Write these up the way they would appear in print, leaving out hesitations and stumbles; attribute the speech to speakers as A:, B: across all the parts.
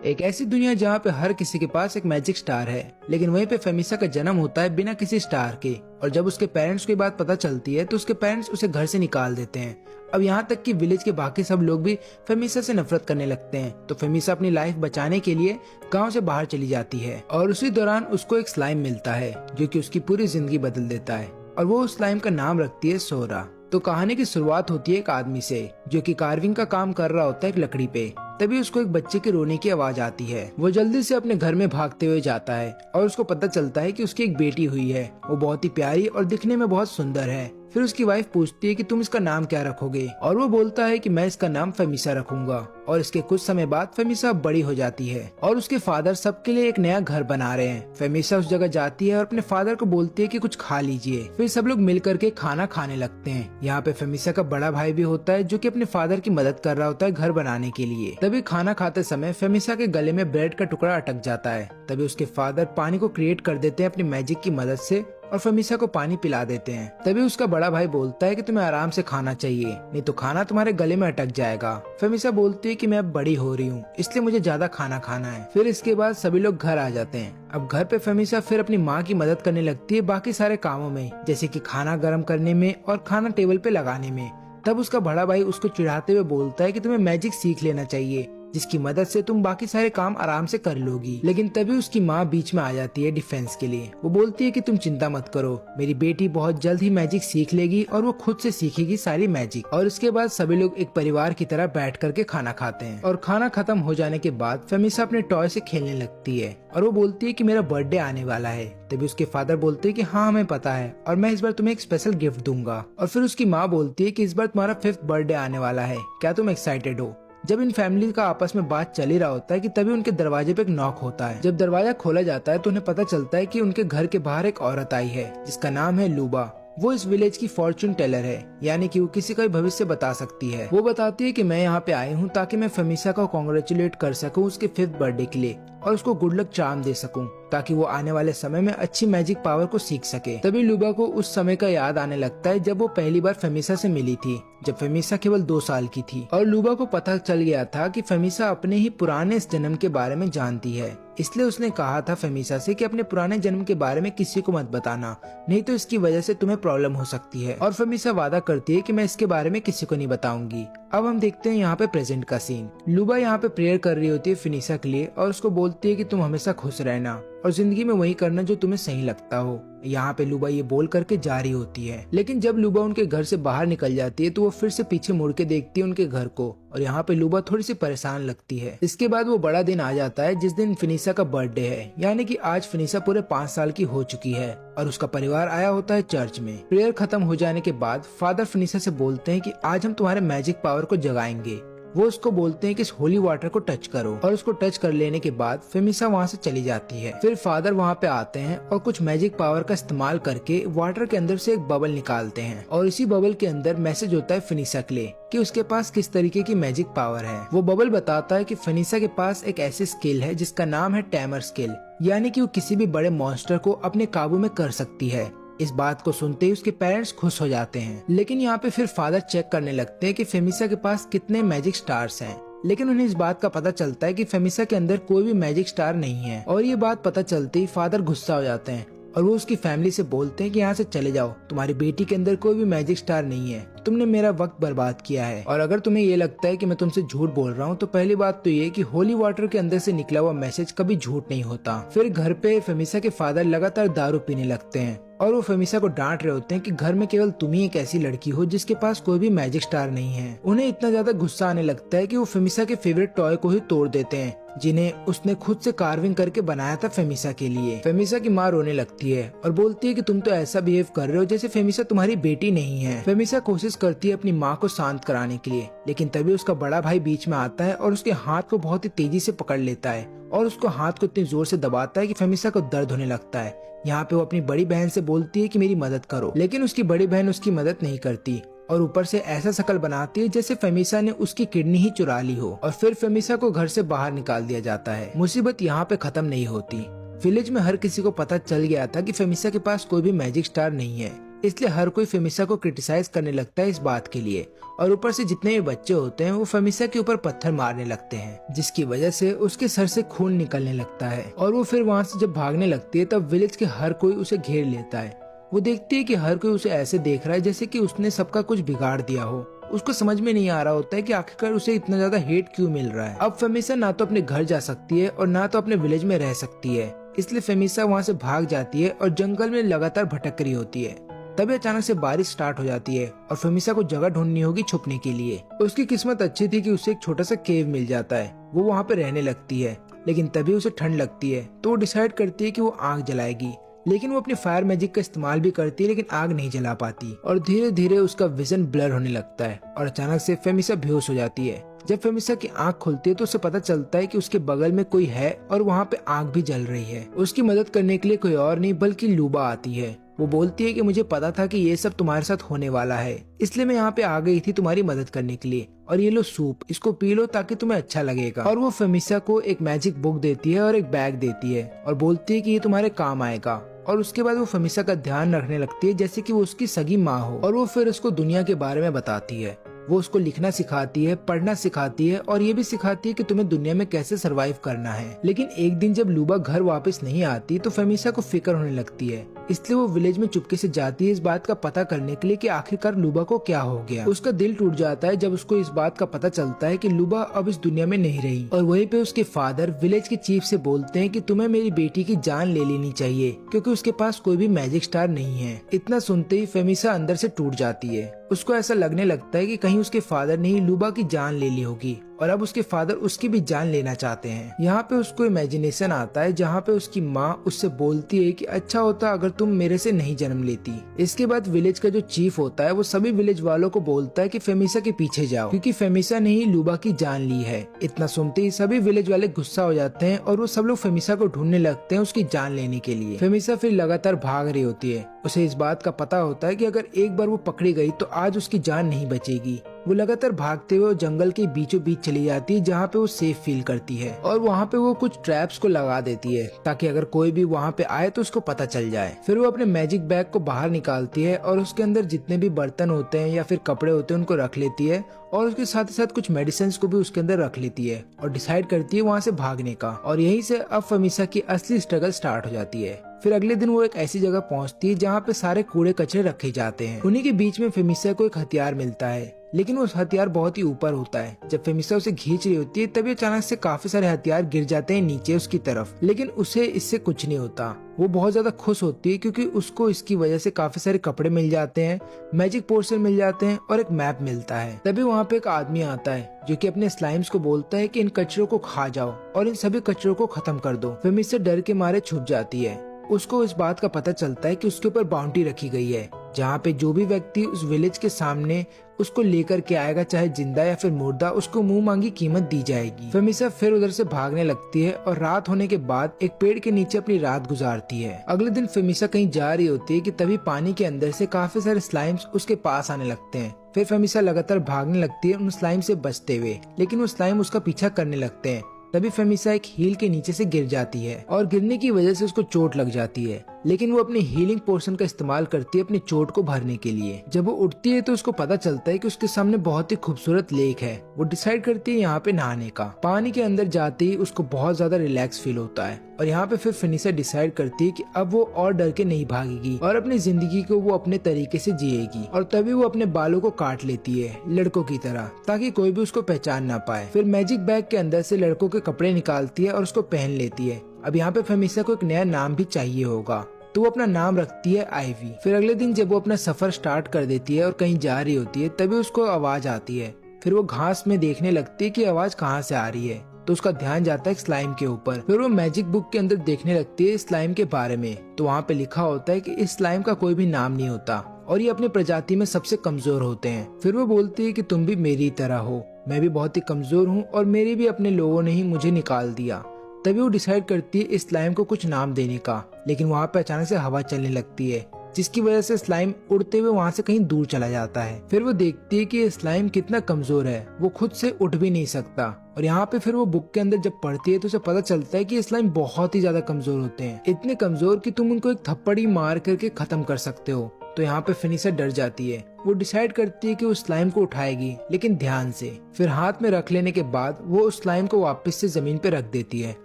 A: एक ऐसी दुनिया जहाँ पे हर किसी के पास एक मैजिक स्टार है, लेकिन वहीं पे फेमिसा का जन्म होता है बिना किसी स्टार के। और जब उसके पेरेंट्स को ये बात पता चलती है तो उसके पेरेंट्स उसे घर से निकाल देते हैं। अब यहाँ तक कि विलेज के बाकी सब लोग भी फेमिसा से नफरत करने लगते हैं। तो फेमिसा अपनी लाइफ बचाने के लिए गांव से बाहर चली जाती है और उसी दौरान उसको एक स्लाइम मिलता है जो कि उसकी पूरी जिंदगी बदल देता है, और वो उस स्लाइम का नाम रखती है सोरा। तो कहानी की शुरुआत होती है एक आदमी से जो कि कार्विंग का काम कर रहा होता है एक लकड़ी पे। तभी उसको एक बच्चे के रोने की आवाज आती है। वो जल्दी से अपने घर में भागते हुए जाता है और उसको पता चलता है कि उसकी एक बेटी हुई है। वो बहुत ही प्यारी और दिखने में बहुत सुंदर है। फिर उसकी वाइफ पूछती है कि तुम इसका नाम क्या रखोगे, और वो बोलता है कि मैं इसका नाम फेमिसा रखूंगा। और इसके कुछ समय बाद फेमिसा बड़ी हो जाती है और उसके फादर सबके लिए एक नया घर बना रहे हैं। फेमिसा उस जगह जाती है और अपने फादर को बोलती है कि कुछ खा लीजिए। फिर सब लोग मिल करके खाना खाने लगते हैं। यहाँ पे फेमिसा का बड़ा भाई भी होता है जो कि अपने फादर की मदद कर रहा होता है घर बनाने के लिए। तभी खाना खाते समय फेमिसा के गले में ब्रेड का टुकड़ा अटक जाता है। तभी उसके फादर पानी को क्रिएट कर देते हैं अपनी मैजिक की मदद से और फेमिसा को पानी पिला देते हैं। तभी उसका बड़ा भाई बोलता है कि तुम्हें आराम से खाना चाहिए, नहीं तो खाना तुम्हारे गले में अटक जाएगा। फेमिसा बोलती है कि मैं अब बड़ी हो रही हूँ, इसलिए मुझे ज्यादा खाना खाना है। फिर इसके बाद सभी लोग घर आ जाते हैं। अब घर पे फेमिसा फिर अपनी माँ की मदद करने लगती है बाकी सारे कामों में, जैसे कि खाना गर्म करने में और खाना टेबल पे लगाने में। तब उसका बड़ा भाई उसको चिढ़ाते हुए बोलता है कि तुम्हें मैजिक सीख लेना चाहिए, जिसकी मदद से तुम बाकी सारे काम आराम से कर लोगी। लेकिन तभी उसकी माँ बीच में आ जाती है डिफेंस के लिए। वो बोलती है कि तुम चिंता मत करो, मेरी बेटी बहुत जल्द ही मैजिक सीख लेगी और वो खुद से सीखेगी सारी मैजिक। और इसके बाद सभी लोग एक परिवार की तरह बैठ करके खाना खाते हैं। और खाना खत्म हो जाने के बाद फेमिसा अपने टॉय से खेलने लगती है और वो बोलती है कि मेरा बर्थडे आने वाला है। तभी उसके फादर बोलते हैं कि हाँ हमें पता है और मैं इस बार तुम्हें एक स्पेशल गिफ्ट दूंगा। और फिर उसकी माँ बोलती है कि इस बार तुम्हारा 5th बर्थडे आने वाला है, क्या तुम एक्साइटेड हो। जब इन फैमिली का आपस में बात चल ही रहा होता है कि तभी उनके दरवाजे पे एक नॉक होता है। जब दरवाजा खोला जाता है तो उन्हें पता चलता है कि उनके घर के बाहर एक औरत आई है जिसका नाम है लूबा। वो इस विलेज की फॉर्चून टेलर है, यानी कि वो किसी का भी भविष्य बता सकती है। वो बताती है कि मैं यहाँ पे आई हूँ ताकि मैं फेमिसा को कॉन्ग्रेचुलेट कर सकूँ उसके 5th बर्थडे के लिए और उसको गुड लक चार्म दे सकूं ताकि वो आने वाले समय में अच्छी मैजिक पावर को सीख सके। तभी लूबा को उस समय का याद आने लगता है जब वो पहली बार फेमिसा से मिली थी, जब फेमिसा केवल 2 साल की थी। और लूबा को पता चल गया था कि फेमिसा अपने ही पुराने इस जन्म के बारे में जानती है, इसलिए उसने कहा था फेमिसा से कि अपने पुराने जन्म के बारे में किसी को मत बताना, नहीं तो इसकी वजह से तुम्हें प्रॉब्लम हो सकती है। और फेमिसा वादा करती है कि मैं इसके बारे में किसी को नहीं बताऊंगी। अब हम देखते हैं यहाँ पे प्रेजेंट का सीन। लूबा यहाँ पे प्रेयर कर रही होती है फिनिसा के लिए और उसको बोलती है कि तुम हमेशा खुश रहना और जिंदगी में वही करना जो तुम्हें सही लगता हो। यहाँ पे लूबा ये बोल करके जा रही होती है, लेकिन जब लूबा उनके घर से बाहर निकल जाती है तो वो फिर से पीछे मुड़ के देखती है उनके घर को, और यहाँ पे लूबा थोड़ी सी परेशान लगती है। इसके बाद वो बड़ा दिन आ जाता है जिस दिन फिनिसा का बर्थडे है, यानी कि आज फिनिसा पूरे 5 साल की हो चुकी है और उसका परिवार आया होता है चर्च में। प्रेयर खत्म हो जाने के बाद फादर फिनिसा से बोलते हैं कि आज हम तुम्हारे मैजिक पावर को जगाएंगे। वो उसको बोलते हैं कि इस होली वाटर को टच करो, और उसको टच कर लेने के बाद फेमिसा वहाँ से चली जाती है। फिर फादर वहाँ पे आते हैं और कुछ मैजिक पावर का इस्तेमाल करके वाटर के अंदर से एक बबल निकालते हैं, और इसी बबल के अंदर मैसेज होता है फिनिसा के लिए कि उसके पास किस तरीके की मैजिक पावर है। वो बबल बताता है कि फिनिसा के पास एक ऐसी स्किल है जिसका नाम है टैमर स्किल, यानी कि वो किसी भी बड़े मॉन्स्टर को अपने काबू में कर सकती है। इस बात को सुनते ही उसके पेरेंट्स खुश हो जाते हैं, लेकिन यहाँ पे फिर फादर चेक करने लगते हैं कि फेमिसा के पास कितने मैजिक स्टार्स हैं। लेकिन उन्हें इस बात का पता चलता है कि फेमिसा के अंदर कोई भी मैजिक स्टार नहीं है, और ये बात पता चलते ही फादर गुस्सा हो जाते हैं और वो उसकी फैमिली से बोलते हैं कि यहाँ से चले जाओ, तुम्हारी बेटी के अंदर कोई भी मैजिक स्टार नहीं है, तुमने मेरा वक्त बर्बाद किया है। और अगर तुम्हें ये लगता है कि मैं तुमसे झूठ बोल रहा हूँ तो पहली बात तो ये कि होली वाटर के अंदर से निकला हुआ मैसेज कभी झूठ नहीं होता। फिर घर पे फेमिसा के फादर लगातार दारू पीने लगते हैं और वो फेमिसा को डांट रहे होते हैं कि घर में केवल तुम ही एक ऐसी लड़की हो जिसके पास कोई भी मैजिक स्टार नहीं है। उन्हें इतना ज्यादा गुस्सा आने लगता है कि वो फेमिसा के फेवरेट टॉय को ही तोड़ देते हैं, जिन्हें उसने खुद से कार्विंग करके बनाया था फेमिसा के लिए। फेमिसा की माँ रोने लगती है और बोलती है कि तुम तो ऐसा बिहेव कर रहे हो जैसे फेमिसा तुम्हारी बेटी नहीं है। फेमिसा कोशिश करती है अपनी माँ को शांत कराने के लिए, लेकिन तभी उसका बड़ा भाई बीच में आता है और उसके हाथ को बहुत ही तेजी से पकड़ लेता है और उसको हाथ को इतनी जोर से दबाता है कि फेमिसा को दर्द होने लगता है। यहाँ पे वो अपनी बड़ी बहन से बोलती है कि मेरी मदद करो, लेकिन उसकी बड़ी बहन उसकी मदद नहीं करती और ऊपर से ऐसा शक्ल बनाती है जैसे फेमिसा ने उसकी किडनी ही चुरा ली हो, और फिर फेमिसा को घर से बाहर निकाल दिया जाता है। मुसीबत यहाँ पे खत्म नहीं होती। विलेज में हर किसी को पता चल गया था कि फेमिसा के पास कोई भी मैजिक स्टार नहीं है, इसलिए हर कोई फेमिसा को क्रिटिसाइज करने लगता है इस बात के लिए। और ऊपर से जितने भी बच्चे होते हैं वो फेमिसा के ऊपर पत्थर मारने लगते हैं, जिसकी वजह से उसके सर से खून निकलने लगता है। और वो फिर वहाँ से जब भागने लगती है तब विलेज के हर कोई उसे घेर लेता है। वो देखती है कि हर कोई उसे ऐसे देख रहा है जैसे कि उसने सबका कुछ बिगाड़ दिया हो। उसको समझ में नहीं आ रहा होता है कि आखिरकार उसे इतना ज्यादा हेट क्यों मिल रहा है। अब फेमिसा ना तो अपने घर जा सकती है और ना तो अपने विलेज में रह सकती है, इसलिए फेमिसा वहाँ से भाग जाती है और जंगल में लगातार भटक रही होती है। तभी अचानक से बारिश स्टार्ट हो जाती है और फेमिसा को जगह ढूंढनी होगी छुपने के लिए। उसकी किस्मत अच्छी थी कि उसे एक छोटा सा केव मिल जाता है। वो वहाँ पे रहने लगती है, लेकिन तभी उसे ठंड लगती है तो वो डिसाइड करती है कि वो आग जलाएगी। लेकिन वो अपनी फायर मैजिक का इस्तेमाल भी करती है, लेकिन आग नहीं जला पाती और धीरे धीरे उसका विजन ब्लर होने लगता है और अचानक से फेमिसा बेहोश हो जाती है। जब फेमिसा की आंख खुलती है तो उसे पता चलता है कि उसके बगल में कोई है और वहाँ पे आग भी जल रही है। उसकी मदद करने के लिए कोई और नहीं बल्कि लूबा आती है। वो बोलती है कि मुझे पता था कि ये सब तुम्हारे साथ होने वाला है, इसलिए मैं यहाँ पे आ गई थी तुम्हारी मदद करने के लिए। और ये लो सूप, इसको पी लो ताकि तुम्हें अच्छा लगेगा। और वो फेमिसा को एक मैजिक बुक देती है और एक बैग देती है और बोलती है कि ये तुम्हारे काम आएगा। और उसके बाद वो फेमिसा का ध्यान रखने लगती है जैसे कि वो उसकी सगी माँ हो। और वो फिर उसको दुनिया के बारे में बताती है। वो उसको लिखना सिखाती है, पढ़ना सिखाती है और ये भी सिखाती है कि तुम्हें दुनिया में कैसे सरवाइव करना है। लेकिन एक दिन जब लूबा घर वापस नहीं आती तो फेमिसा को फिक्र होने लगती है, इसलिए वो विलेज में चुपके से जाती है इस बात का पता करने के लिए कि आखिरकार लूबा को क्या हो गया। उसका दिल टूट जाता है जब उसको इस बात का पता चलता है कि लूबा अब इस दुनिया में नहीं रही। और वहीं पे उसके फादर विलेज के चीफ से बोलते हैं कि तुम्हें मेरी बेटी की जान ले लेनी चाहिए क्योंकि उसके पास कोई भी मैजिक स्टार नहीं है। इतना सुनते ही फेमिसा अंदर से टूट जाती है। उसको ऐसा लगने लगता है कि कहीं उसके फादर ने ही लूबा की जान ले ली होगी और अब उसके फादर उसकी भी जान लेना चाहते हैं। यहाँ पे उसको इमेजिनेशन आता है जहाँ पे उसकी माँ उससे बोलती है कि अच्छा होता अगर तुम मेरे से नहीं जन्म लेती। इसके बाद विलेज का जो चीफ होता है वो सभी विलेज वालों को बोलता है कि फेमिसा के पीछे जाओ क्योंकि फेमिसा ने ही लूबा की जान ली है। इतना सुनते ही सभी विलेज वाले गुस्सा हो जाते हैं और वो सब लोग फेमिसा को ढूंढने लगते हैं उसकी जान लेने के लिए। फेमिसा फिर लगातार भाग रही होती है। उसे इस बात का पता होता है कि अगर एक बार वो पकड़ी गई तो आज उसकी जान नहीं बचेगी। वो लगातार भागते हुए जंगल के बीचों बीच चली जाती है जहाँ पे वो सेफ फील करती है और वहाँ पे वो कुछ ट्रैप्स को लगा देती है ताकि अगर कोई भी वहाँ पे आए तो उसको पता चल जाए। फिर वो अपने मैजिक बैग को बाहर निकालती है और उसके अंदर जितने भी बर्तन होते हैं या फिर कपड़े होते हैं उनको रख लेती है और उसके साथ ही साथ कुछ मेडिसिन को भी उसके अंदर रख लेती है और डिसाइड करती है वहाँ से भागने का। और यहीं से अब फेमिसा की असली स्ट्रगल स्टार्ट हो जाती है। फिर अगले दिन वो एक ऐसी जगह पहुंचती है जहाँ पे सारे कूड़े कचरे रखे जाते हैं। उन्हीं के बीच में फेमिसा को एक हथियार मिलता है, लेकिन वो हथियार बहुत ही ऊपर होता है। जब फेमिसा उसे खींच रही होती है तभी अचानक से काफी सारे हथियार गिर जाते हैं नीचे उसकी तरफ, लेकिन उसे इससे कुछ नहीं होता। वो बहुत ज्यादा खुश होती है क्योंकि उसको इसकी वजह से काफी सारे कपड़े मिल जाते हैं, मैजिक पोर्शन मिल जाते हैं और एक मैप मिलता है। तभी वहाँ पे एक आदमी आता है जो कि अपने स्लाइम्स को बोलता है कि इन कचरों को खा जाओ और इन सभी कचरों को खत्म कर दो। फेमिसा डर के मारे छुप जाती है। उसको इस बात का पता चलता है कि उसके ऊपर बाउंड्री रखी गई है जहाँ पे जो भी व्यक्ति उस विलेज के सामने उसको लेकर के आएगा, चाहे जिंदा या फिर मुर्दा, उसको मुंह मांगी कीमत दी जाएगी। फेमिसा फिर उधर से भागने लगती है और रात होने के बाद एक पेड़ के नीचे अपनी रात गुजारती है। अगले दिन फेमिसा कहीं जा रही होती है कि तभी पानी के अंदर से काफी सारे स्लाइम्स उसके पास आने लगते हैं। फिर फेमिसा लगातार भागने लगती है उन स्लाइम से बचते हुए, लेकिन वो स्लाइम उसका पीछा करने लगते हैं। तभी फेमिसा एक हील के नीचे से गिर जाती है और गिरने की वजह से उसको चोट लग जाती है, लेकिन वो अपनी हीलिंग पोर्शन का इस्तेमाल करती है अपनी चोट को भरने के लिए। जब वो उठती है तो उसको पता चलता है कि उसके सामने बहुत ही खूबसूरत लेक है। वो डिसाइड करती है यहाँ पे नहाने का। पानी के अंदर जाते ही उसको बहुत ज्यादा रिलैक्स फील होता है और यहाँ पे फिर फेमिसा डिसाइड करती है कि अब वो और डर के नहीं भागेगी और अपनी जिंदगी को वो अपने तरीके से जिएगी। और तभी वो अपने बालों को काट लेती है लड़कों की तरह, ताकि कोई भी उसको पहचान ना पाए। फिर मैजिक बैग के अंदर से लड़कों के कपड़े निकालती है और उसको पहन लेती है। अब यहाँ पे फेमिसा को एक नया नाम भी चाहिए होगा तो वो अपना नाम रखती है आइवी। फिर अगले दिन जब वो अपना सफर स्टार्ट कर देती है और कहीं जा रही होती है तभी उसको आवाज आती है। फिर वो घास में देखने लगती है कि आवाज कहाँ से आ रही है, तो उसका ध्यान जाता है स्लाइम के ऊपर। फिर वो मैजिक बुक के अंदर देखने लगती है स्लाइम के बारे में, तो वहाँ पे लिखा होता है कि इस स्लाइम का कोई भी नाम नहीं होता और ये अपनी प्रजाति में सबसे कमजोर होते हैं। फिर वो बोलती है कि तुम भी मेरी तरह हो, मैं भी बहुत ही कमजोर हूँ और मेरे भी अपने लोगों ने ही मुझे निकाल दिया। तभी वो डिसाइड करती है इस स्लाइम को कुछ नाम देने का, लेकिन वहाँ पे अचानक से हवा चलने लगती है जिसकी वजह से स्लाइम उड़ते हुए वहाँ से कहीं दूर चला जाता है। फिर वो देखती है कि स्लाइम कितना कमजोर है, वो खुद से उठ भी नहीं सकता। और यहाँ पे फिर वो बुक के अंदर जब पढ़ती है तो उसे पता चलता है कि ये स्लाइम बहुत ही ज्यादा कमजोर होते हैं, इतने कमजोर कि तुम उनको एक थप्पड़ ही मार करके खत्म कर सकते हो। तो यहाँ पे फिनिशा डर जाती है। वो डिसाइड करती है कि वो स्लाइम को उठाएगी, लेकिन ध्यान से। फिर हाथ में रख लेने के बाद वो उस स्लाइम को वापस से जमीन पे रख देती है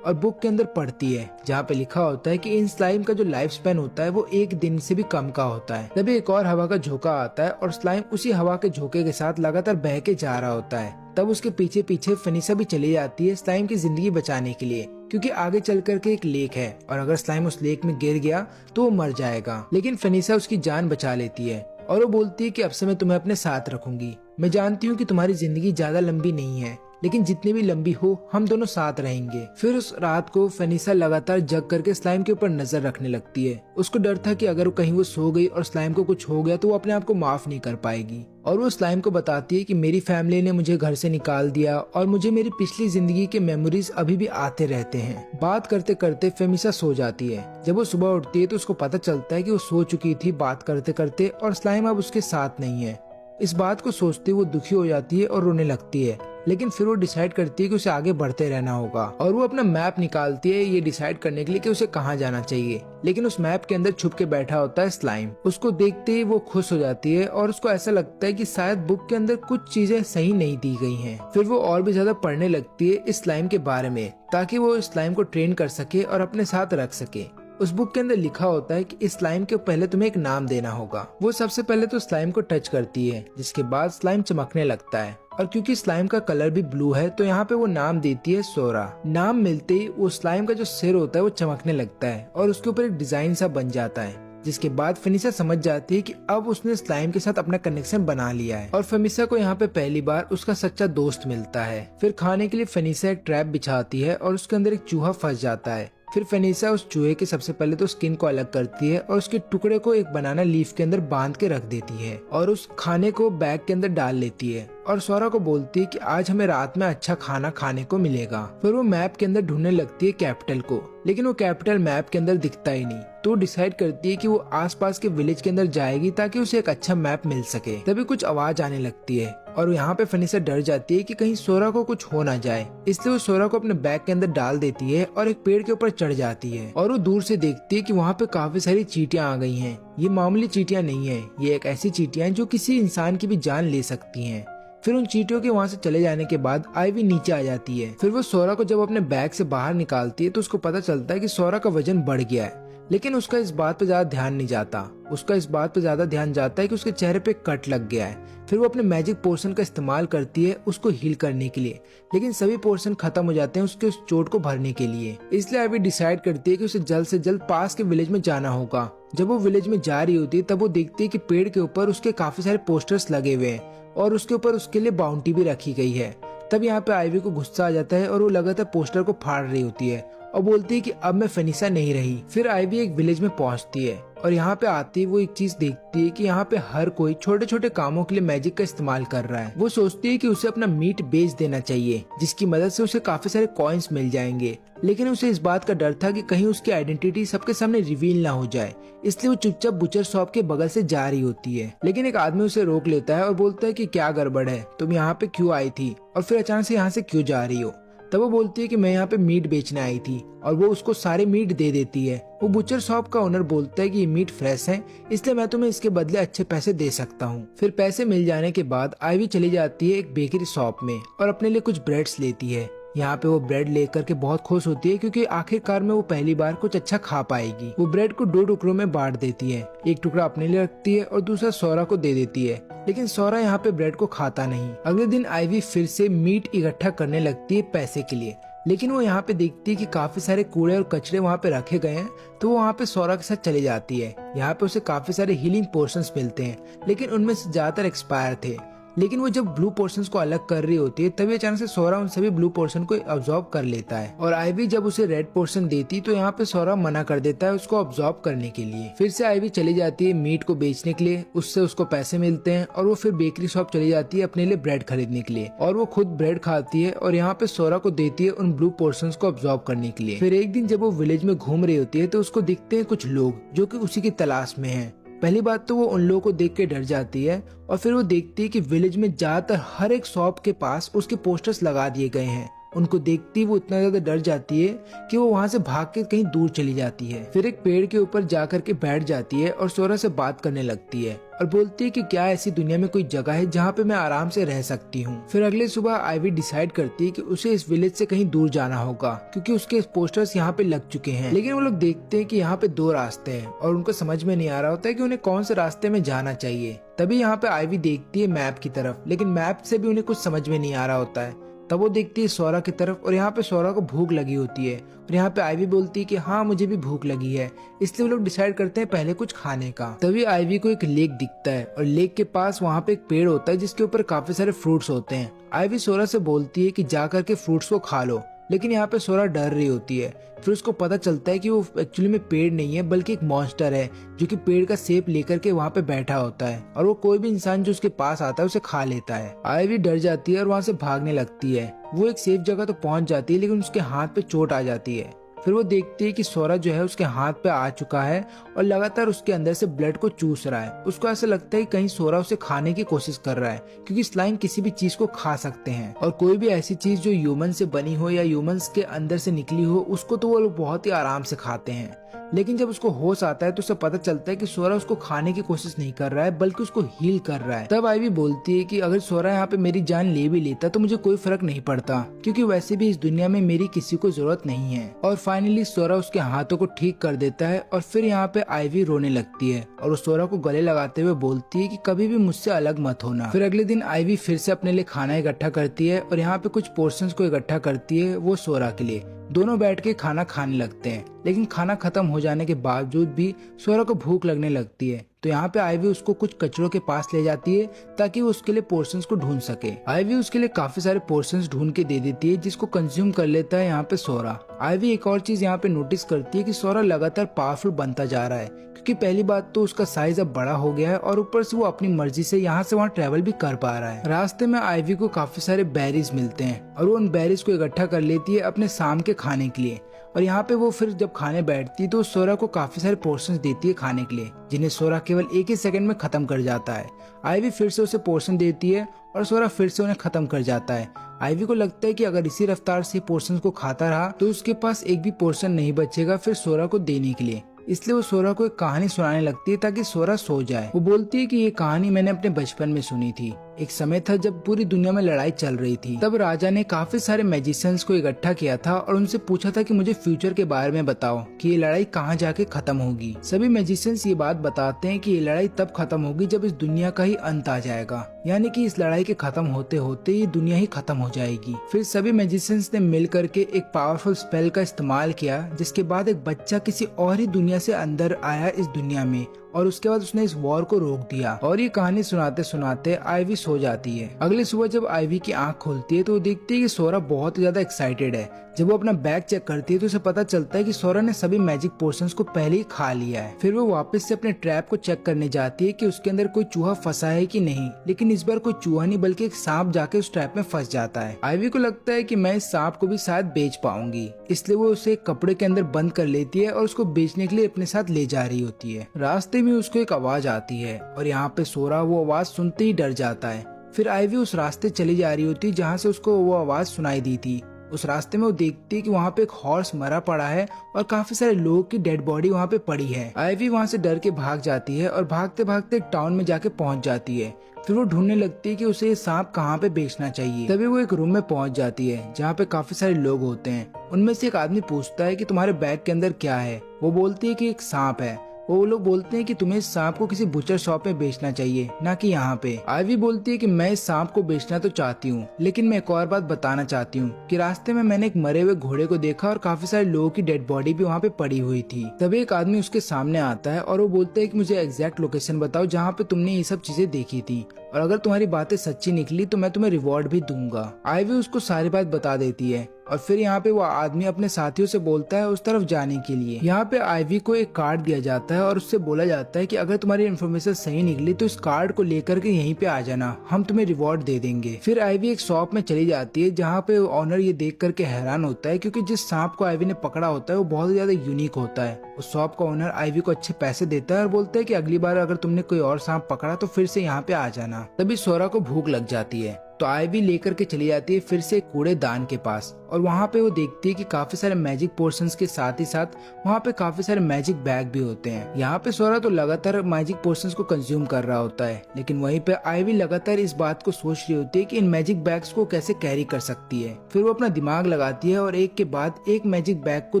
A: और बुक के अंदर पढ़ती है, जहाँ पे लिखा होता है कि इन स्लाइम का जो लाइफ स्पैन होता है वो 1 दिन से भी कम का होता है। तभी एक और हवा का झोंका आता है और स्लाइम उसी हवा के झोंके के साथ लगातार बह के जा रहा होता है। तब उसके पीछे पीछे फिनिशा भी चली जाती है स्लाइम की जिंदगी बचाने के लिए, क्योंकि आगे चल करके एक लेक है और अगर स्लाइम उस लेक में गिर गया तो वो मर जाएगा। लेकिन फिनिशा उसकी जान बचा लेती है और वो बोलती है कि अब से मैं तुम्हें अपने साथ रखूंगी। मैं जानती हूँ कि तुम्हारी जिंदगी ज्यादा लंबी नहीं है, लेकिन जितनी भी लंबी हो हम दोनों साथ रहेंगे। फिर उस रात को फिनिशा लगातार जग करके स्लाइम के ऊपर नजर रखने लगती है। उसको डर था कि अगर कहीं वो सो गई और स्लाइम को कुछ हो गया तो वो अपने आप को माफ नहीं कर पाएगी। और वो स्लाइम को बताती है कि मेरी फैमिली ने मुझे घर से निकाल दिया और मुझे मेरी पिछली जिंदगी के मेमोरीज अभी भी आते रहते हैं। बात करते करते फिनिशा सो जाती है। जब वो सुबह उठती है तो उसको पता चलता है कि वो सो चुकी थी बात करते करते और स्लाइम अब उसके साथ नहीं है। इस बात को सोचते वो दुखी हो जाती है और रोने लगती है, लेकिन फिर वो डिसाइड करती है कि उसे आगे बढ़ते रहना होगा और वो अपना मैप निकालती है ये डिसाइड करने के लिए कि उसे कहाँ जाना चाहिए। लेकिन उस मैप के अंदर छुप के बैठा होता है स्लाइम। उसको देखते ही वो खुश हो जाती है और उसको ऐसा लगता है कि शायद बुक के अंदर कुछ चीजें सही नहीं दी गई हैं। फिर वो और भी ज्यादा पढ़ने लगती है इस स्लाइम के बारे में, ताकि वो इस स्लाइम को ट्रेन कर सके और अपने साथ रख सके। उस बुक के अंदर लिखा होता है कि इस स्लाइम के पहले तुम्हें एक नाम देना होगा। वो सबसे पहले तो स्लाइम को टच करती है, जिसके बाद स्लाइम चमकने लगता है और क्योंकि स्लाइम का कलर भी ब्लू है तो यहाँ पे वो नाम देती है सोरा। नाम मिलते ही वो स्लाइम का जो सिर होता है वो चमकने लगता है और उसके ऊपर एक डिजाइन सा बन जाता है, जिसके बाद फिनिशा समझ जाती है कि अब उसने स्लाइम के साथ अपना कनेक्शन बना लिया है। और फिनिशा को यहाँ पे पहली बार उसका सच्चा दोस्त मिलता है। फिर खाने के लिए फिनिशा एक ट्रैप बिछाती है और उसके अंदर एक चूहा फंस जाता है। फिर फिनिशा उस चूहे के सबसे पहले तो स्किन को अलग करती है और उसके टुकड़े को एक बनाना लीफ के अंदर बांध के रख देती है और उस खाने को बैग के अंदर डाल लेती है और सोरा को बोलती है कि आज हमें रात में अच्छा खाना खाने को मिलेगा। फिर वो मैप के अंदर ढूंढने लगती है कैपिटल को, लेकिन वो कैपिटल मैप के अंदर दिखता ही नहीं। तो डिसाइड करती है कि वो आसपास के विलेज के अंदर जाएगी ताकि उसे एक अच्छा मैप मिल सके। तभी कुछ आवाज आने लगती है और यहाँ पे फिनिशा डर जाती है कि कहीं सोरा को कुछ हो ना जाए, इसलिए वो सोरा को अपने बैग के अंदर डाल देती है और एक पेड़ के ऊपर चढ़ जाती है और वो दूर से देखती है कि वहाँ पे काफी सारी चींटियां आ गई हैं। ये मामूली चींटियां नहीं है, ये एक ऐसी चींटियां हैं जो किसी इंसान की भी जान ले सकती हैं। फिर उन चींटियों के वहाँ से चले जाने के बाद आईवी नीचे आ जाती है। फिर वो सोरा को जब अपने बैग से बाहर निकालती है तो उसको पता चलता है कि सोरा का वजन बढ़ गया है, लेकिन उसका इस बात पे ज्यादा ध्यान नहीं जाता। उसका इस बात पे ज्यादा ध्यान जाता है कि उसके चेहरे पे कट लग गया है। फिर वो अपने मैजिक पोर्शन का इस्तेमाल करती है उसको हील करने के लिए, लेकिन सभी पोर्शन खत्म हो जाते हैं उसके उस चोट को भरने के लिए। इसलिए आईवी डिसाइड करती है कि उसे जल्द से जल्द पास के विलेज में जाना होगा। जब वो विलेज में जा रही होती है तब वो देखती है कि पेड़ के ऊपर उसके काफी सारे पोस्टर्स लगे हुए हैं और उसके ऊपर उसके लिए बाउंटी भी रखी गई है। तब यहाँ पे आईवी को गुस्सा आ जाता है और वो लगातार पोस्टर को फाड़ रही होती है और बोलती है कि अब मैं फिनिशा नहीं रही। फिर आईवी एक विलेज में पहुंचती है और यहाँ पे आती है वो एक चीज देखती है कि यहाँ पे हर कोई छोटे छोटे कामों के लिए मैजिक का इस्तेमाल कर रहा है। वो सोचती है कि उसे अपना मीट बेच देना चाहिए, जिसकी मदद से उसे काफी सारे कॉइन्स मिल जाएंगे, लेकिन उसे इस बात का डर था कि कहीं उसकी आइडेंटिटी सबके सामने रिवील ना हो जाए, इसलिए वो चुपचाप बुचर शॉप के बगल से जा रही होती है। लेकिन एक आदमी उसे रोक लेता है और बोलता है कि क्या गड़बड़ है, तुम यहाँ पे क्यों आई थी और फिर अचानक से यहाँ से क्यों जा रही हो। तब वो बोलती है कि मैं यहाँ पे मीट बेचने आई थी और वो उसको सारे मीट दे देती है। वो बुचर शॉप का ओनर बोलता है कि ये मीट फ्रेश है, इसलिए मैं तुम्हें इसके बदले अच्छे पैसे दे सकता हूँ। फिर पैसे मिल जाने के बाद आईवी चली जाती है एक बेकरी शॉप में और अपने लिए कुछ ब्रेड्स लेती है। यहाँ पे वो ब्रेड लेकर के बहुत खुश होती है क्योंकि आखिरकार में वो पहली बार कुछ अच्छा खा पाएगी। वो ब्रेड को 2 टुकड़ों में बांट देती है, एक टुकड़ा अपने लिए रखती है और दूसरा सोरा को दे देती है, लेकिन सोरा यहाँ पे ब्रेड को खाता नहीं। अगले दिन आईवी फिर से मीट इकट्ठा करने लगती है पैसे के लिए, लेकिन वो यहाँ पे देखती है कि काफी सारे कूड़े और कचरे वहाँ पे रखे गए हैं, तो वो वहाँ पे सोरा के साथ चली जाती है। यहाँ पे उसे काफी सारे हीलिंग पोर्शंस मिलते हैं, लेकिन उनमें से ज्यादातर एक्सपायर थे। लेकिन वो जब ब्लू पोर्शंस को अलग कर रही होती है तभी अचानक से सोरा उन सभी ब्लू पोर्शन को अब्सॉर्ब कर लेता है और आईवी जब उसे रेड पोर्शन देती तो यहाँ पे सोरा मना कर देता है उसको अब्सॉर्ब करने के लिए। फिर से आईवी चली जाती है मीट को बेचने के लिए, उससे उसको पैसे मिलते हैं और वो फिर बेकरी शॉप चली जाती है अपने लिए ब्रेड खरीदने के लिए और वो खुद ब्रेड खाती है और यहाँ पे सोरा को देती है उन ब्लू पोर्शंस को अब्सॉर्ब करने के लिए। फिर एक दिन जब वो विलेज में घूम रही होती है तो उसको दिखते हैं कुछ लोग जो कि उसी की तलाश में हैं। पहली बात तो वो उन लोगों को देख के डर जाती है और फिर वो देखती है कि विलेज में ज्यादातर हर एक शॉप के पास उसके पोस्टर्स लगा दिए गए हैं उनको देखती वो इतना ज्यादा डर जाती है कि वो वहाँ से भाग के कहीं दूर चली जाती है। फिर एक पेड़ के ऊपर जा करके बैठ जाती है और सोरा से बात करने लगती है और बोलती है कि क्या ऐसी दुनिया में कोई जगह है जहाँ पे मैं आराम से रह सकती हूँ। फिर अगले सुबह आइवी डिसाइड करती है कि उसे इस विलेज से कहीं दूर जाना होगा क्योंकि उसके पोस्टर्स यहाँ पे लग चुके हैं। लेकिन वो लोग देखते हैं कि यहाँ पे 2 रास्ते हैं और उनको समझ में नहीं आ रहा होता है कि उन्हें कौन से रास्ते में जाना चाहिए। तभी यहाँ पे आइवी देखती है मैप की तरफ, लेकिन मैप से भी उन्हें कुछ समझ में नहीं आ रहा होता है। तब वो देखती है सोरा की तरफ और यहाँ पे सोरा को भूख लगी होती है और यहाँ पे आइवी बोलती है कि हाँ मुझे भी भूख लगी है। इसलिए वो लोग डिसाइड करते हैं पहले कुछ खाने का। तभी आइवी को एक लेक दिखता है और लेक के पास वहाँ पे एक पेड़ होता है जिसके ऊपर काफी सारे फ्रूट्स होते हैं। आइवी सोरा से बोलती है कि जा करके फ्रूट्स को खा लो, लेकिन यहाँ पे सोरा डर रही होती है। फिर उसको पता चलता है कि वो एक्चुअली में पेड़ नहीं है बल्कि एक मॉन्स्टर है जो कि पेड़ का शेप लेकर के वहाँ पे बैठा होता है और वो कोई भी इंसान जो उसके पास आता है उसे खा लेता है। आइवी डर जाती है और वहाँ से भागने लगती है। वो एक सेफ जगह तो पहुँच जाती है लेकिन उसके हाथ पे चोट आ जाती है। फिर वो देखती है कि सोरा जो है उसके हाथ पे आ चुका है और लगातार उसके अंदर से ब्लड को चूस रहा है। उसको ऐसा लगता है कि कहीं सोरा उसे खाने की कोशिश कर रहा है क्योंकि स्लाइम किसी भी चीज को खा सकते हैं और कोई भी ऐसी चीज जो ह्यूमन से बनी हो या ह्यूमंस के अंदर से निकली हो उसको तो वो लोग बहुत ही आराम से खाते हैं। लेकिन जब उसको होश आता है तो उसे पता चलता है कि सोरा उसको खाने की कोशिश नहीं कर रहा है बल्कि उसको हील कर रहा है। तब आइवी बोलती है कि अगर सोरा यहाँ पे मेरी जान ले भी लेता तो मुझे कोई फर्क नहीं पड़ता क्योंकि वैसे भी इस दुनिया में मेरी किसी को जरूरत नहीं है। और फाइनली सोरा उसके हाथों को ठीक कर देता है और फिर यहाँ पे आइवी रोने लगती है और उस सोरा को गले लगाते हुए बोलती है कि कभी भी मुझसे अलग मत होना। फिर अगले दिन आइवी फिर से अपने लिए खाना इकट्ठा करती है और यहाँ पे कुछ पोर्शंस को इकट्ठा करती है वो सोरा के लिए। दोनों बैठ के खाना खाने लगते हैं लेकिन खाना खत्म हो जाने के बावजूद भी सोरा को भूख लगने लगती है। तो यहाँ पे आइवी उसको कुछ कचरों के पास ले जाती है ताकि वो उसके लिए पोर्शंस को ढूंढ सके। आइवी उसके लिए काफी सारे पोर्शंस ढूंढ के दे देती है जिसको कंज्यूम कर लेता है यहाँ पे सोरा। आइवी एक और चीज यहाँ पे नोटिस करती है कि सोरा लगातार पावरफुल बनता जा रहा है क्योंकि पहली बात तो उसका साइज अब बड़ा हो गया है और ऊपर से वो अपनी मर्जी से यहाँ से वहाँ ट्रेवल भी कर पा रहा है। रास्ते में आइवी को काफी सारे बेरीज मिलते हैं और वो उन बेरीज को इकट्ठा कर लेती है अपने शाम के खाने के लिए। और यहाँ पे वो फिर जब खाने बैठती है तो सोरा को काफी सारे पोर्शंस देती है खाने के लिए जिन्हें सोरा केवल 1 ही सेकंड में खत्म कर जाता है। आइवी फिर से उसे पोर्शन देती है और सोरा फिर से उन्हें खत्म कर जाता है। आइवी को लगता है कि अगर इसी रफ्तार से पोर्शंस को खाता रहा तो उसके पास एक भी पोर्शन नहीं बचेगा फिर सोरा को देने के लिए। इसलिए वो सोरा को एक कहानी सुनाने लगती है ताकि सोरा सो जाए। वो बोलती है कि ये कहानी मैंने अपने बचपन में सुनी थी। एक समय था जब पूरी दुनिया में लड़ाई चल रही थी। तब राजा ने काफी सारे मैजिशियंस को इकट्ठा किया था और उनसे पूछा था कि मुझे फ्यूचर के बारे में बताओ कि ये लड़ाई कहाँ जाके खत्म होगी। सभी मैजिशियंस ये बात बताते हैं कि ये लड़ाई तब खत्म होगी जब इस दुनिया का ही अंत आ जाएगा, यानी कि इस लड़ाई के खत्म होते होते ये दुनिया ही खत्म हो जाएगी। फिर सभी मैजिशियंस ने मिल करके एक पावरफुल स्पेल का इस्तेमाल किया जिसके बाद एक बच्चा किसी और ही दुनिया से अंदर आया इस दुनिया में और उसके बाद उसने इस वॉर को रोक दिया। और ये कहानी सुनाते सुनाते आइवी सो जाती है। अगली सुबह जब आइवी की आंख खुलती है तो वो देखती है कि सोरा बहुत ज्यादा एक्साइटेड है। जब वो अपना बैग चेक करती है तो उसे पता चलता है कि सोरा ने सभी मैजिक पोर्शंस को पहले ही खा लिया है। फिर वो वापस से अपने ट्रैप को चेक करने जाती है कि उसके अंदर कोई चूहा फंसा है कि नहीं, लेकिन इस बार कोई चूहा नहीं बल्कि एक सांप जाके उस ट्रैप में फंस जाता है। आइवी को लगता है कि मैं इस सांप को भी शायद बेच पाऊंगी, इसलिए वो उसे एक कपड़े के अंदर बंद कर लेती है और उसको बेचने के लिए अपने साथ ले जा रही होती है। रास्ते में उसको एक आवाज आती है और यहाँ पे सोरा वो आवाज सुनते ही डर जाता है। फिर आइवी उस रास्ते चली जा रही होती है जहाँ से उसको वो आवाज सुनाई दी थी। उस रास्ते में वो देखती है कि वहाँ पे एक हॉर्स मरा पड़ा है और काफी सारे लोगों की डेड बॉडी वहाँ पे पड़ी है। आइवी वहाँ से डर के भाग जाती है और भागते भागते टाउन में जाके पहुँच जाती है। फिर वो ढूंढने लगती है कि उसे ये सांप कहाँ पे बेचना चाहिए। तभी वो एक रूम में पहुँच जाती है जहाँ पे काफी सारे लोग होते हैं। उनमें से एक आदमी पूछता है कि तुम्हारे बैग के अंदर क्या है। वो बोलती है कि एक सांप है। वो लोग बोलते हैं कि तुम्हें इस सांप को किसी बुचर शॉप में बेचना चाहिए, ना कि यहाँ पे। आइवी बोलती है कि मैं इस सांप को बेचना तो चाहती हूँ, लेकिन मैं एक और बात बताना चाहती हूँ कि रास्ते में मैंने एक मरे हुए घोड़े को देखा और काफी सारे लोगों की डेड बॉडी भी वहाँ पे पड़ी हुई थी। तभी एक आदमी उसके सामने आता है और वो बोलता है कि मुझे एग्जैक्ट लोकेशन बताओ जहाँ पे तुमने ये सब चीजें देखी थी, और अगर तुम्हारी बातें सच्ची निकली तो मैं तुम्हें रिवॉर्ड भी दूंगा। आइवी उसको सारी बात बता देती है और फिर यहाँ पे वो आदमी अपने साथियों से बोलता है उस तरफ जाने के लिए। यहाँ पे आइवी को एक कार्ड दिया जाता है और उससे बोला जाता है कि अगर तुम्हारी इन्फॉर्मेशन सही निकली तो इस कार्ड को लेकर के यहीं पे आ जाना, हम तुम्हें रिवॉर्ड दे देंगे। फिर आइवी एक शॉप में चली जाती है जहाँ पे ऑनर ये देख करके हैरान होता है क्योंकि जिस सांप को आइवी ने पकड़ा होता है वो बहुत ज्यादा यूनिक होता है। उस शॉप का ऑनर आइवी को अच्छे पैसे देता है और बोलता है कि अगली बार अगर तुमने कोई और सांप पकड़ा तो फिर से यहाँ पे आ जाना। तभी सोरा को भूख लग जाती है तो आईवी लेकर के चली जाती है फिर से कूड़ेदान के पास, और वहाँ पे वो देखती है कि काफी सारे मैजिक पोर्शंस के साथ ही साथ वहाँ पे काफी सारे मैजिक बैग भी होते हैं। यहाँ पे सोरा तो लगातार मैजिक पोर्शंस को कंज्यूम कर रहा होता है, लेकिन वहीं पे आईवी लगातार इस बात को सोच रही होती है कि इन मैजिक बैग्स को कैसे कैरी कर सकती है। फिर वो अपना दिमाग लगाती है और एक के बाद एक मैजिक बैग को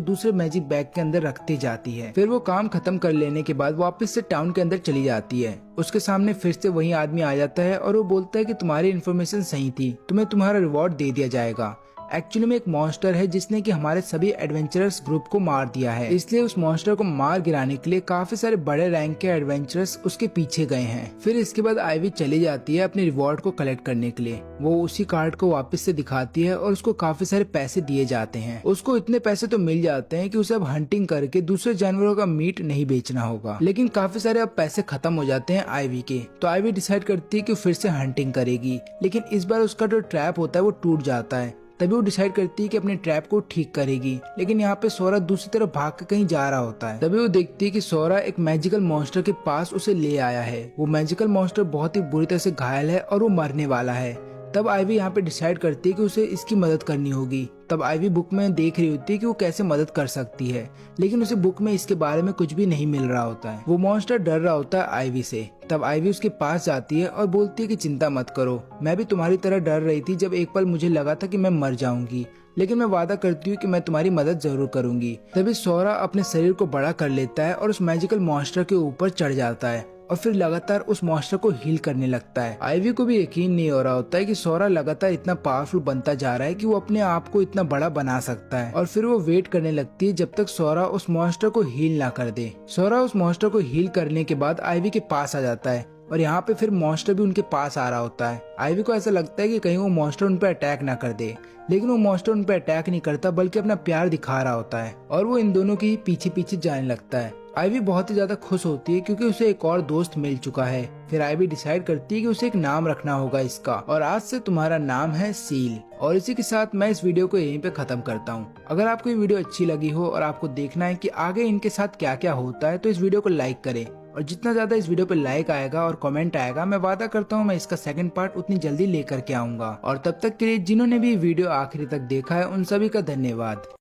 A: दूसरे मैजिक बैग के अंदर रखती जाती है। फिर वो काम खत्म कर लेने के बाद वापस से टाउन के अंदर चली जाती है। उसके सामने फिर से वही आदमी आ जाता है और वो बोलता है कि तुम्हारी इन्फॉर्मेशन सही थी, तुम्हें तुम्हारा रिवॉर्ड दे दिया जाएगा। एक्चुअली में एक मॉन्स्टर है जिसने कि हमारे सभी एडवेंचरर्स ग्रुप को मार दिया है, इसलिए उस मॉन्स्टर को मार गिराने के लिए काफी सारे बड़े रैंक के एडवेंचरर्स उसके पीछे गए हैं। फिर इसके बाद आईवी चली जाती है अपने रिवॉर्ड को कलेक्ट करने के लिए। वो उसी कार्ड को वापस से दिखाती है और उसको काफी सारे पैसे दिए जाते हैं। उसको इतने पैसे तो मिल जाते हैं कि उसे अब हंटिंग करके दूसरे जानवरों का मीट नहीं बेचना होगा, लेकिन काफी सारे अब पैसे खत्म हो जाते हैं आईवी के। तो आईवी डिसाइड करती है कि फिर से हंटिंग करेगी, लेकिन इस बार उसका जो ट्रैप होता है वो टूट जाता है। तभी वो डिसाइड करती है कि अपने ट्रैप को ठीक करेगी, लेकिन यहाँ पे सोरा दूसरी तरफ भाग के कहीं जा रहा होता है। तभी वो देखती है कि सोरा एक मैजिकल मॉन्स्टर के पास उसे ले आया है। वो मैजिकल मॉन्स्टर बहुत ही बुरी तरह से घायल है और वो मरने वाला है। तब आईवी यहाँ पे डिसाइड करती है कि उसे इसकी मदद करनी होगी। तब आईवी बुक में देख रही होती है कि वो कैसे मदद कर सकती है, लेकिन उसे बुक में इसके बारे में कुछ भी नहीं मिल रहा होता है। वो मॉन्स्टर डर रहा होता है आईवी से। तब आईवी उसके पास जाती है और बोलती है कि चिंता मत करो, मैं भी तुम्हारी तरह डर रही थी जब एक पल मुझे लगा था कि मैं मर जाऊंगी, लेकिन मैं वादा करती हूँ कि मैं तुम्हारी मदद जरूर करूंगी। तभी सोरा अपने शरीर को बड़ा कर लेता है और उस मैजिकल मॉन्स्टर के ऊपर चढ़ जाता है और फिर लगातार उस मॉन्स्टर को हील करने लगता है। आईवी को भी यकीन नहीं हो रहा होता है कि सोरा लगातार इतना पावरफुल बनता जा रहा है कि वो अपने आप को इतना बड़ा बना सकता है। और फिर वो वेट करने लगती है जब तक सोरा उस मॉन्स्टर को हील ना कर दे। सोरा उस मॉन्स्टर को हील करने के बाद आईवी के पास आ जाता है और यहाँ पे फिर मॉन्स्टर भी उनके पास आ रहा होता है। आईवी को ऐसा लगता है कि कहीं वो मॉन्स्टर उन पर अटैक ना कर दे, लेकिन वो मॉन्स्टर उन पर अटैक नहीं करता बल्कि अपना प्यार दिखा रहा होता है और वो इन दोनों की पीछे पीछे जाने लगता है। आईवी बहुत ही ज्यादा खुश होती है क्योंकि उसे एक और दोस्त मिल चुका है। फिर आईवी डिसाइड करती है कि उसे एक नाम रखना होगा इसका, और आज से तुम्हारा नाम है सील। और इसी के साथ मैं इस वीडियो को यहीं पे खत्म करता हूँ। अगर आपको ये वीडियो अच्छी लगी हो और आपको देखना है कि आगे इनके साथ क्या क्या होता है तो इस वीडियो को लाइक करें, और जितना ज्यादा इस वीडियो पे लाइक आएगा और कमेंट आएगा मैं वादा करता हूँ मैं इसका सेकंड पार्ट उतनी जल्दी लेकर के आऊंगा। और तब तक के लिए जिन्होंने भी वीडियो आखिरी तक देखा है उन सभी का धन्यवाद।